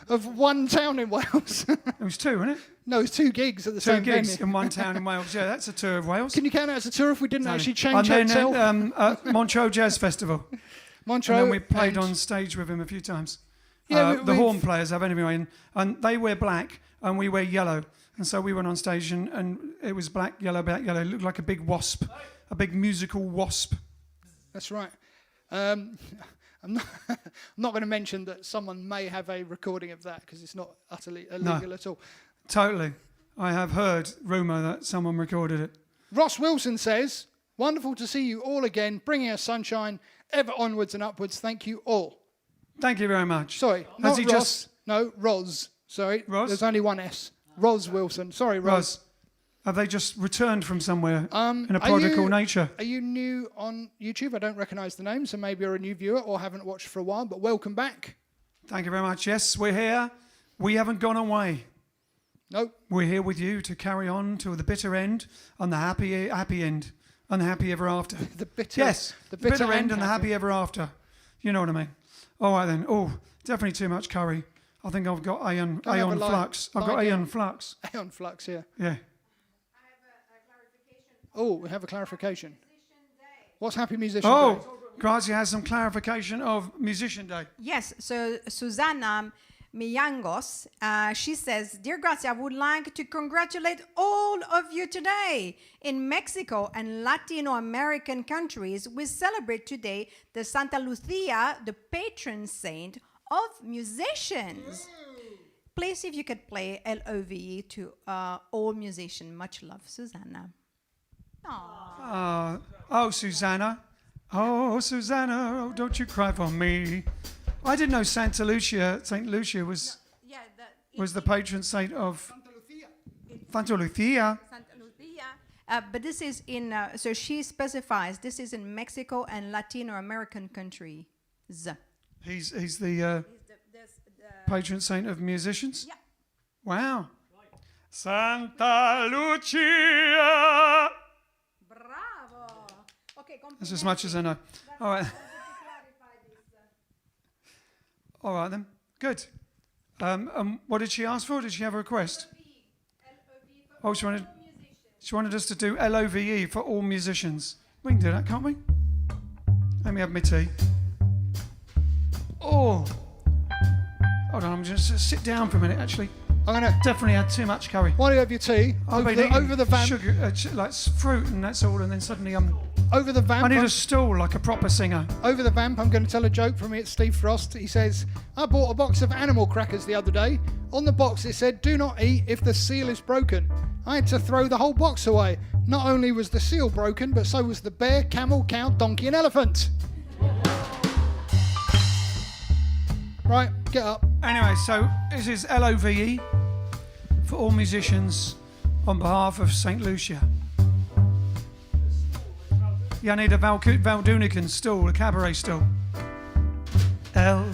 Speaker 3: Of one town in Wales.
Speaker 1: It was two, wasn't it?
Speaker 3: No, it was 2 gigs at the
Speaker 1: Two
Speaker 3: same
Speaker 1: gigs
Speaker 3: venue.
Speaker 1: in one town in Wales. Yeah, that's a tour of Wales.
Speaker 3: Can you count it as a tour if we didn't actually
Speaker 1: And
Speaker 3: change
Speaker 1: then
Speaker 3: hotel?
Speaker 1: at Montreux Jazz Festival.
Speaker 3: Montreux.
Speaker 1: And then we played
Speaker 3: and-
Speaker 1: on stage with him a few times.
Speaker 3: Yeah,
Speaker 1: The horn players have anyway, and they wear black and we wear yellow. And so we went on stage and it was black, yellow, black, yellow. It looked like a big wasp, a big musical wasp.
Speaker 3: That's right. I'm not going to mention that someone may have a recording of that because it's not utterly illegal at all.
Speaker 1: Totally. I have heard rumour that someone recorded it.
Speaker 3: Ross Wilson says, wonderful to see you all again, bringing us sunshine, ever onwards and upwards. Thank you all.
Speaker 1: Thank you very much.
Speaker 3: Sorry,
Speaker 1: Has
Speaker 3: not
Speaker 1: he
Speaker 3: Ross.
Speaker 1: just-
Speaker 3: No, Roz. Sorry,
Speaker 1: Roz?
Speaker 3: there's only one S. Roz Wilson. Sorry, Roz.
Speaker 1: Roz, have they just returned from somewhere in a
Speaker 3: Are
Speaker 1: prodigal
Speaker 3: you-
Speaker 1: nature?
Speaker 3: Are you new on YouTube? I don't recognise the name, so maybe you're a new viewer or haven't watched for a while, but welcome back.
Speaker 1: Thank you very much. Yes, we're here. We haven't gone away.
Speaker 3: Nope.
Speaker 1: We're here with you to carry on to the bitter end and the happy end and the happy ever after.
Speaker 3: The bitter.
Speaker 1: Yes,
Speaker 3: The
Speaker 1: the bitter
Speaker 3: bitter
Speaker 1: end
Speaker 3: and
Speaker 1: and the happy ever after. You know what I mean? All right then. Oh, definitely too much curry. I think I've got Aeon
Speaker 3: Can I have a
Speaker 1: flux. I've got
Speaker 3: lie down?
Speaker 1: Aeon flux.
Speaker 3: Aeon flux here.
Speaker 1: Yeah.
Speaker 3: Oh, we have a clarification. What's Happy Musician Day?
Speaker 1: Oh, Grazia has some clarification of Musician Day.
Speaker 2: Yes, so Susanna Miyangos, she says, Dear Grazia, I would like to congratulate all of you today. In Mexico and Latino American countries, we celebrate today the Santa Lucia, the patron saint of musicians. Please, if you could play LOVE to all musicians. Much love, Susanna. Aww.
Speaker 1: Oh, Susanna. Oh, Susanna, oh, don't you cry for me. I didn't know Saint Lucia was the patron saint of Santa Lucia.
Speaker 2: Santa Lucia. But this is in, so she specifies, this is in Mexico and Latino American countries.
Speaker 1: He's the patron saint of musicians?
Speaker 2: Yeah.
Speaker 1: Wow. Santa Lucia.
Speaker 2: Bravo. Ok,
Speaker 1: That's as much as I know. All right. All right then. Good. What did she ask for? Did she have a request? Oh, she wanted us to do LOVE for all musicians. We can do that, can't we? Let me have my tea. Oh. Hold on, I'm just sit down for a minute, actually.
Speaker 3: I'm going to...
Speaker 1: Definitely had too much curry.
Speaker 3: While you have your tea,
Speaker 1: I've been eating
Speaker 3: over the van...
Speaker 1: sugar, like fruit and that's all, and then suddenly
Speaker 3: Over the vamp...
Speaker 1: I need a stool like a proper singer.
Speaker 3: Over the vamp, I'm going to tell a joke from me at Steve Frost. He says, I bought a box of animal crackers the other day. On the box it said, do not eat if the seal is broken. I had to throw the whole box away. Not only was the seal broken, but so was the bear, camel, cow, donkey and elephant. Right, get up.
Speaker 1: Anyway, so this is LOVE for all musicians on behalf of St. Lucia. Yeah, I need a Valdunican stool, a cabaret stool. L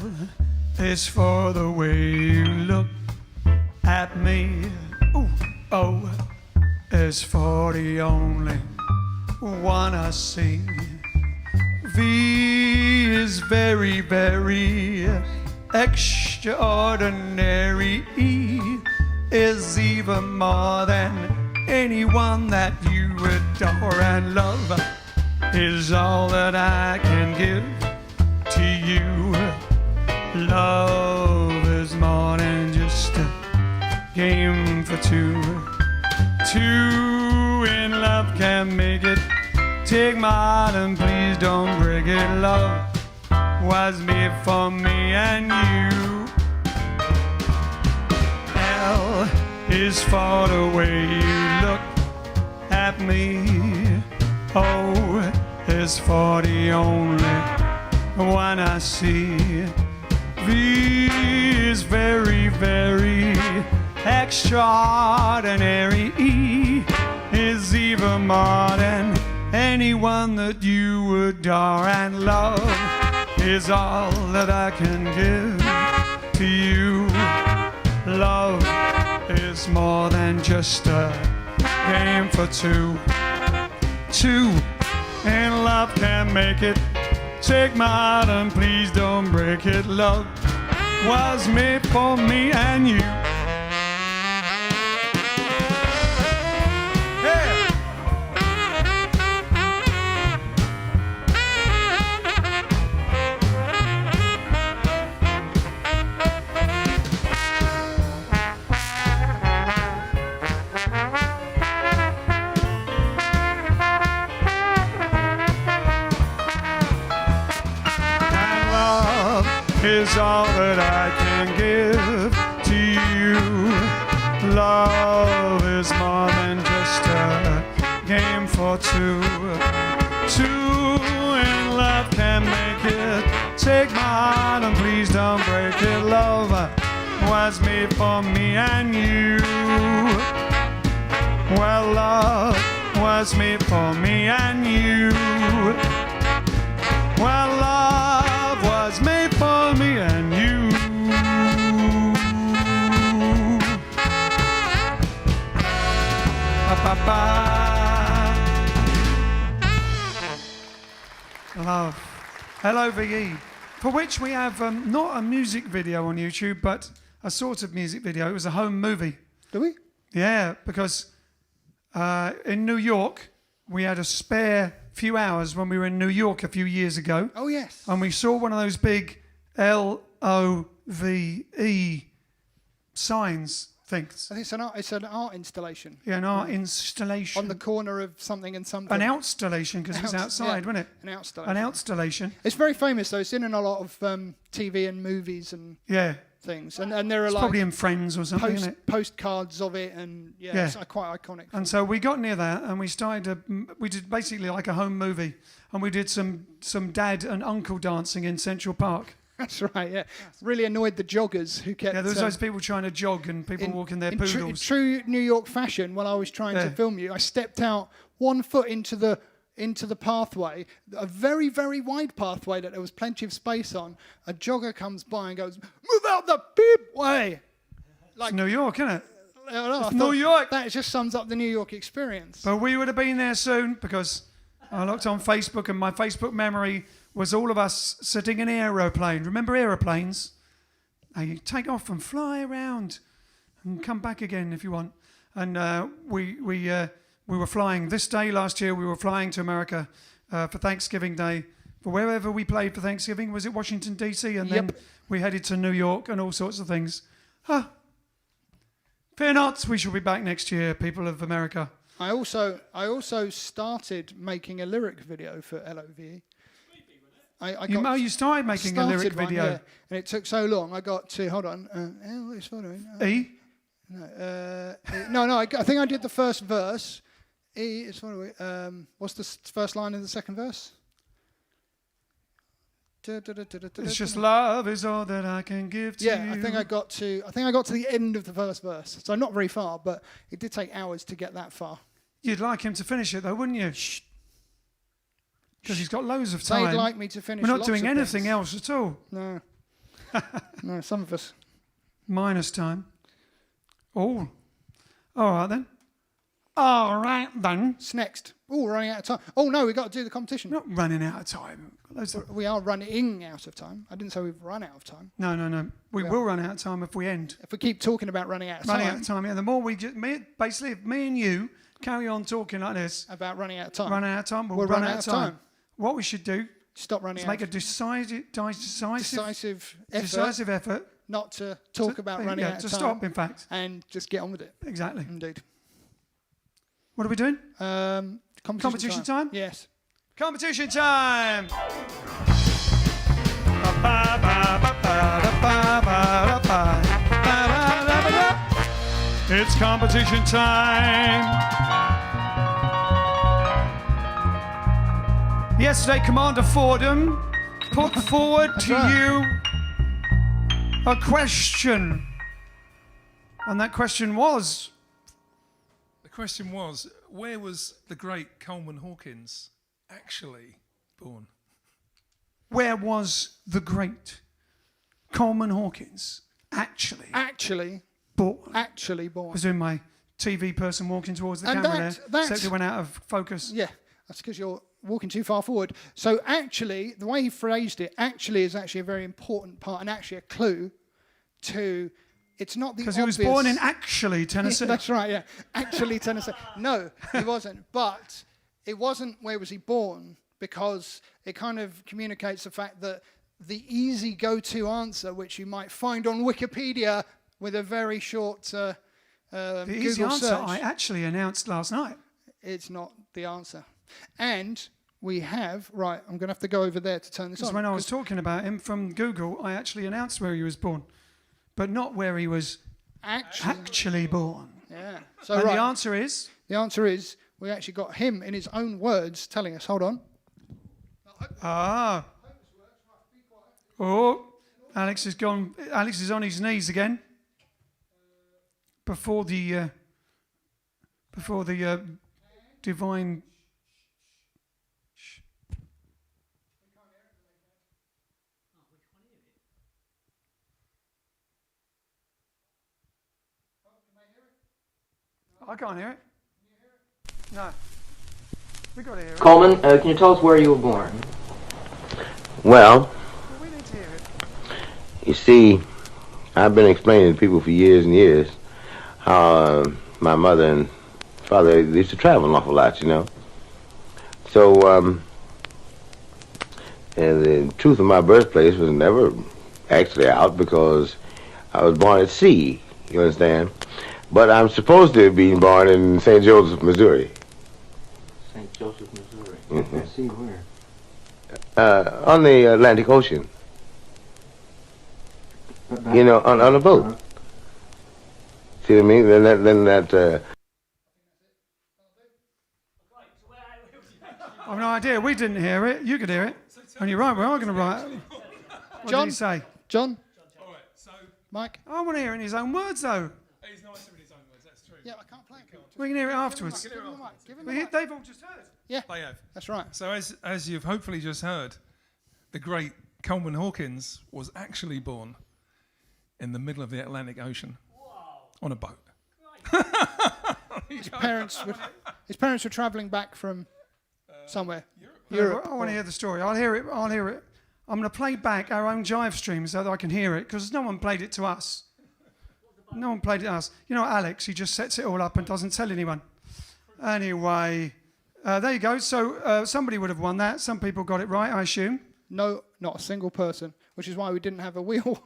Speaker 1: is for the way you look at me. Ooh. O is for the only one I see. V is very, very extraordinary. E is even more than anyone that you adore, and love is all that I can give to you. Love is more than just a game for two. Two in love can make it. Take my heart and please don't break it. Love was made for me and you. L is for the way you look at me. O is for the only one I see. V is very, very extraordinary. E is even more than anyone that you adore, and love is all that I can give to you. Love is more than just a game for two. Two in love can make it. Take my heart and please don't break it. Love was made for me and you. Is all that I can give to you. Love is more than just a game for two. Two in love can make it. Take my heart and please don't break it. Love was made for me and you. Well, love was made for me and you. Well, love was made for me and you. Ba-ba-ba. Love. LOVE. For which we have not a music video on YouTube, but a sort of music video. It was a home movie.
Speaker 3: Do we?
Speaker 1: Yeah, because in New York, we had a spare few hours when we were in New York a few years ago.
Speaker 3: Oh, yes.
Speaker 1: And we saw one of those big LOVE signs things.
Speaker 3: I think it's an art installation.
Speaker 1: Yeah, an art installation.
Speaker 3: On the corner of something and something.
Speaker 1: An outstallation, because it was outside, wasn't it?
Speaker 3: An outstallation.
Speaker 1: An outstallation.
Speaker 3: It's very famous, though. It's in a lot of TV and movies and things. And there are
Speaker 1: it's
Speaker 3: like...
Speaker 1: probably in Friends or something, isn't it?
Speaker 3: Postcards of it, and it's quite iconic.
Speaker 1: And so we got near that, and we did basically like a home movie, and we did some dad and uncle dancing in Central Park.
Speaker 3: That's right, yeah. Really annoyed the joggers who kept...
Speaker 1: Yeah, there was those people trying to jog and people walking their poodles.
Speaker 3: In true New York fashion, while I was trying to film you, I stepped out 1 foot into the pathway, a very, very wide pathway that there was plenty of space on. A jogger comes by and goes, "Move out the beep way!"
Speaker 1: Like, it's New York, isn't it?
Speaker 3: It's
Speaker 1: New York.
Speaker 3: That just sums up the New York experience.
Speaker 1: But we would have been there soon because I looked on Facebook, and my Facebook memory was all of us sitting in an aeroplane. Remember aeroplanes? You take off and fly around and come back again if you want. And we were flying this day last year. We were flying to America for Thanksgiving Day. For wherever we played for Thanksgiving, was it Washington D.C. And then we headed to New York and all sorts of things. Fear not, we shall be back next year, people of America.
Speaker 3: I also started making a lyric video for LOVE.
Speaker 1: You started making a lyric video.
Speaker 3: Yeah, and it took so long. I got to hold on.
Speaker 1: E.
Speaker 3: No. I think I did the first verse. E is following. What's the first line in the second verse?
Speaker 1: It's just love is all that I can give to you.
Speaker 3: Yeah, I think I got to the end of the first verse. So not very far, but it did take hours to get that far.
Speaker 1: You'd like him to finish it though, wouldn't you? Because he's got loads of time.
Speaker 3: They'd like me to finish.
Speaker 1: We're not
Speaker 3: lots
Speaker 1: doing
Speaker 3: of
Speaker 1: anything
Speaker 3: things.
Speaker 1: else at all.
Speaker 3: No. No, some of us.
Speaker 1: Minus time. Oh. All right then. All right then.
Speaker 3: What's next? Oh, we're running out of time. Oh no, we got to do the competition.
Speaker 1: Not running out of time.
Speaker 3: We are running out of time. I didn't say we've run out of time.
Speaker 1: No. We will run out of time if we end.
Speaker 3: If we keep talking about running out of
Speaker 1: Running
Speaker 3: time.
Speaker 1: out of time, yeah. The more basically, if me and you carry on talking like this,
Speaker 3: About running out of time.
Speaker 1: running out of time, we'll run out of time. What we should do
Speaker 3: Stop running
Speaker 1: is
Speaker 3: out.
Speaker 1: make a decisive effort
Speaker 3: not to talk about running out of time.
Speaker 1: to stop, in fact.
Speaker 3: And just get on with it.
Speaker 1: Exactly.
Speaker 3: Indeed.
Speaker 1: What are we doing?
Speaker 3: Competition time? Yes.
Speaker 1: Competition time! It's competition time! Yesterday, Commander Fordham put forward to you a question. And that question was...
Speaker 5: The question was, where was the great Coleman Hawkins actually born?
Speaker 1: Where was the great Coleman Hawkins actually born?
Speaker 3: Actually born.
Speaker 1: I was doing my TV person walking towards the
Speaker 3: And
Speaker 1: camera there,
Speaker 3: that's-
Speaker 1: except it went out of focus.
Speaker 3: Yeah, that's because you're walking too far forward. So actually, the way he phrased it, actually is actually a very important part and actually a clue to... It's not the obvious...
Speaker 1: Because he was born in actually Tennessee.
Speaker 3: That's right, yeah. Actually Tennessee. No, he wasn't. But it wasn't where was he born, because it kind of communicates the fact that the easy go-to answer, which you might find on Wikipedia with a very short
Speaker 1: the
Speaker 3: Google
Speaker 1: easy answer
Speaker 3: search,
Speaker 1: I actually announced last night.
Speaker 3: it's not the answer. And we have... Right, I'm going to have to go over there to turn this
Speaker 1: Because
Speaker 3: on.
Speaker 1: when I was talking about him from Google, I actually announced where he was born, but not where he was actually born.
Speaker 3: Yeah. So
Speaker 1: And
Speaker 3: right,
Speaker 1: the answer is...
Speaker 3: the answer is we actually got him in his own words telling us. Hold on.
Speaker 1: Oh, Alex is gone. Alex is on his knees again. Before the divine. I can't hear it. No. We got to hear it.
Speaker 6: Coleman, can you tell us where you were born?
Speaker 7: Well,
Speaker 1: We need to hear it.
Speaker 7: you see, I've been explaining to people for years and years how my mother and father used to travel an awful lot, you know. So, and the truth of my birthplace was never actually out because I was born at sea, you understand? But I'm supposed to be born in St. Joseph, Missouri.
Speaker 6: St. Joseph, Missouri.
Speaker 7: Mhm.
Speaker 6: Let's see where.
Speaker 7: On the Atlantic Ocean, you know, on a boat. See what I mean? Then that
Speaker 1: I've no idea. We didn't hear it. You could hear it. And you're right. We are going to write. What
Speaker 3: John?
Speaker 1: did he say?
Speaker 3: John?
Speaker 5: All right, so
Speaker 3: Mike?
Speaker 1: I want to hear it in his own words, though.
Speaker 5: he's nicer in his own words, that's true.
Speaker 3: Yeah, I can't play it.
Speaker 1: We can hear it afterwards.
Speaker 3: Give him the mic. Give him the
Speaker 1: Well,
Speaker 3: mic.
Speaker 1: they've all just heard.
Speaker 3: Yeah,
Speaker 5: They have.
Speaker 3: that's right.
Speaker 5: So as you've hopefully just heard, the great Coleman Hawkins was actually born in the middle of the Atlantic Ocean on a boat.
Speaker 3: His parents were travelling back from somewhere.
Speaker 1: Europe. I want to hear the story. I'll hear it. I'm going to play back our own JiveStream so that I can hear it, because no one played it to us. No one played it to us. You know, Alex, he just sets it all up and doesn't tell anyone. Anyway, there you go. So somebody would have won that. Some people got it right, I assume.
Speaker 3: No, not a single person, which is why we didn't have a wheel.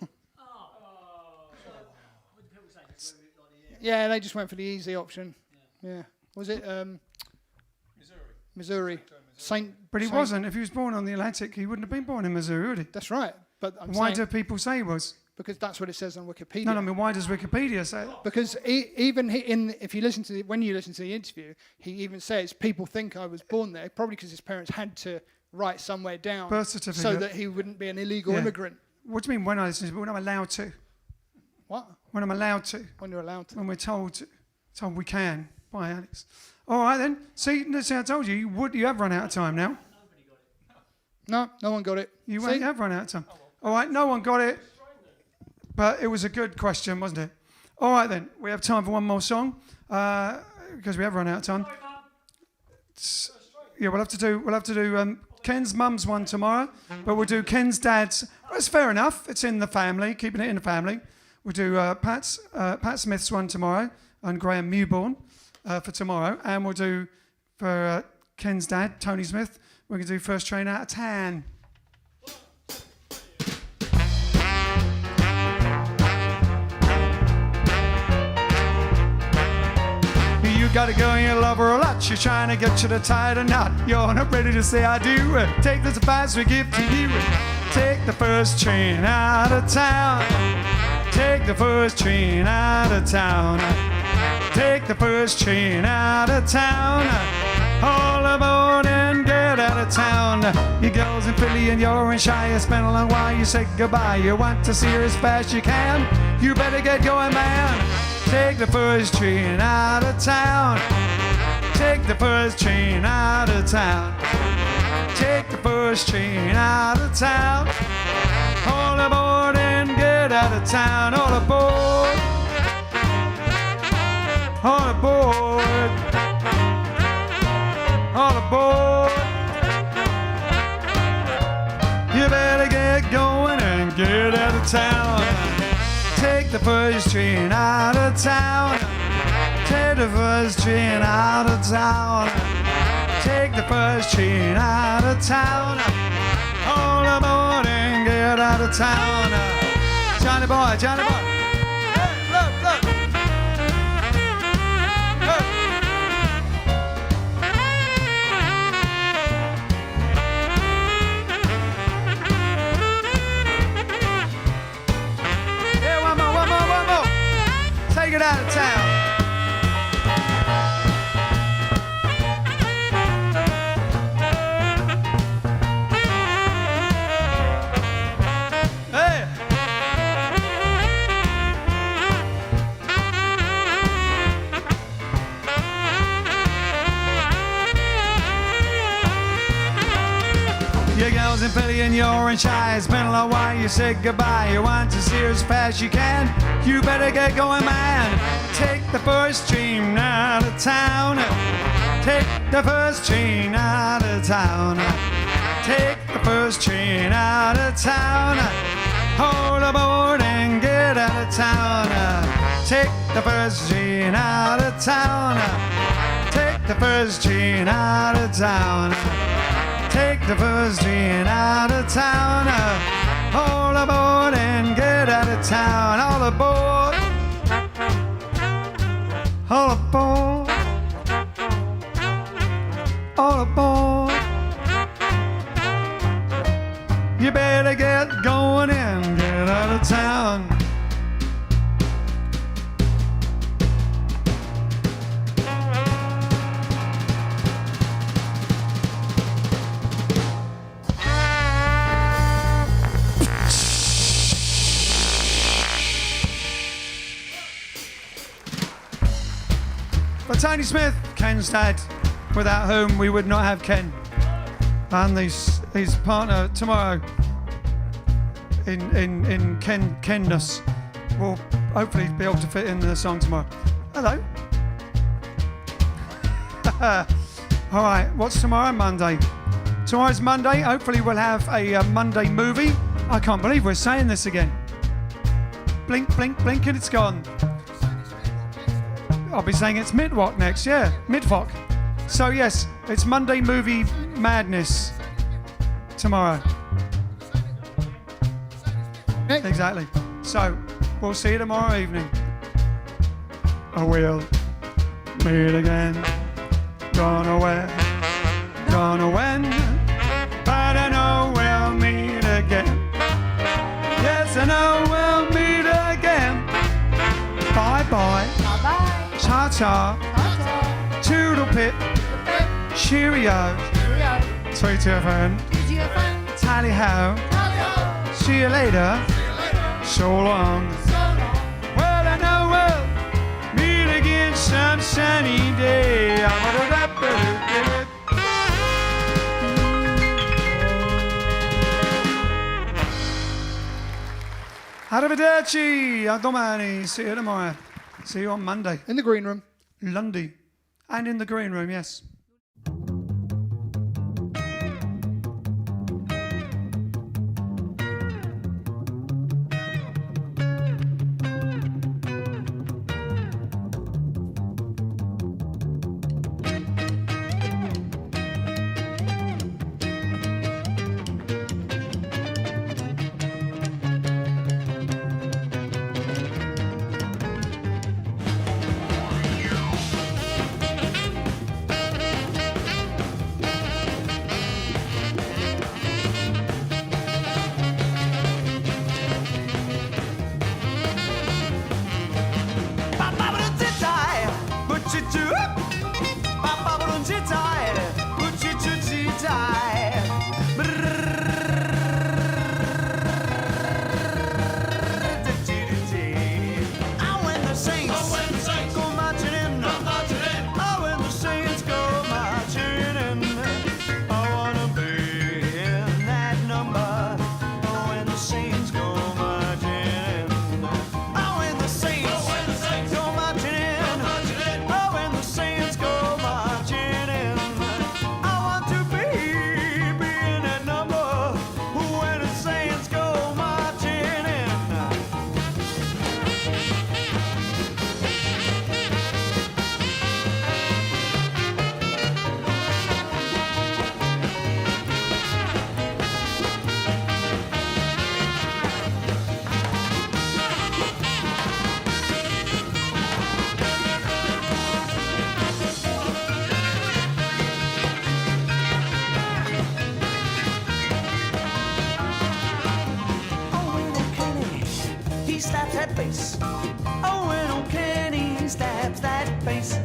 Speaker 3: Yeah, they just went for the easy option. Yeah. Was it Missouri?
Speaker 1: But he wasn't. If he was born on the Atlantic, he wouldn't have been born in Missouri, would he?
Speaker 3: That's right. But
Speaker 1: Why do people say he was?
Speaker 3: Because that's what it says on Wikipedia.
Speaker 1: No, I mean, why does Wikipedia say it?
Speaker 3: Because if you listen to when you listen to the interview, he even says people think I was born there, probably because his parents had to write somewhere down
Speaker 1: Birth certificate.
Speaker 3: so that he wouldn't be an illegal immigrant.
Speaker 1: What do you mean when I listen to it? When I'm allowed to?
Speaker 3: What?
Speaker 1: When I'm allowed to?
Speaker 3: When you're allowed to.
Speaker 1: When we're told we can. Bye, Alex. All right then. See, I told you, you have run out of time now.
Speaker 3: No one got it.
Speaker 1: You
Speaker 3: See?
Speaker 1: have run out of time. All right, no one got it. But it was a good question, wasn't it? All right then. We have time for one more song because we have run out of time. Yeah, we'll have to do Ken's mum's one tomorrow, but we'll do Ken's dad's. Well, it's fair enough. It's in the family, keeping it in the family. We'll do Pat Smith's one tomorrow and Graham Mewborn for tomorrow, and we'll do for Ken's dad, Tony Smith. We're going to do First Train Out of Town. You gotta go and you love her a lot. She's trying to get you to tie the knot. You're not ready to say I do. Take this advice we give to you. Take the first train out of town. Take the first train out of town. Take the first train out of town. All aboard and get out of town. You girls in Philly and you're in Shy. It's been a long while, you say goodbye. You want to see her as fast as you can. You better get going, man. Take the first train out of town. Take the first train out of town. Take the first train out of town. All aboard and get out of town. All aboard. All aboard. All aboard. You better get going and get out of town. Take the first train out of town. Take the first train out of town. Take the first train out of town. All aboard and get out of town. Johnny boy, Johnny boy. Hey, look, look. Take it out of town. Hey. You girls in Philly and you're in Shy. It's been a long while, you said goodbye. You want to see her as fast as you can. You better get going, man. Take the first train out of town. Take the first train out of town. Take the first train out of town. Hold aboard and get out of town. Take the first train out of town. Take the first train out of town. Take the first train out of town. All aboard and get out of town. All aboard. All aboard. All aboard. You better get going and get out of town. For Tony Smith, Ken's dad, without whom we would not have Ken. And his partner tomorrow in Kenness will hopefully be able to fit in the song tomorrow. Hello. All right, what's tomorrow? Monday. Tomorrow's Monday. Hopefully we'll have a Monday movie. I can't believe we're saying this again. Blink, blink, blink, and it's gone. I'll be saying it's Midwalk next, yeah, Midwalk. So yes, it's Monday movie madness tomorrow. Exactly. So we'll see you tomorrow evening. I will meet again. Don't know where, don't know when, but I know we'll meet again. Yes, I know we'll meet again. Bye bye.
Speaker 2: Bye-bye.
Speaker 1: Ta ta.
Speaker 2: Ta-ta.
Speaker 1: Toodle pip. Cheerio.
Speaker 2: Cheerio.
Speaker 1: Sweet to your friend.
Speaker 2: Is your fun?
Speaker 1: Tally ho.
Speaker 2: Ta-ta.
Speaker 1: See you later. So long. Well, I know we'll meet again some sunny day. Arrivederci. A domani. See you tomorrow. See you on Monday.
Speaker 3: In the green room.
Speaker 1: Lundy. And in the green room, yes.
Speaker 8: Stabs that face. Oh, and old Kenny stabs that face.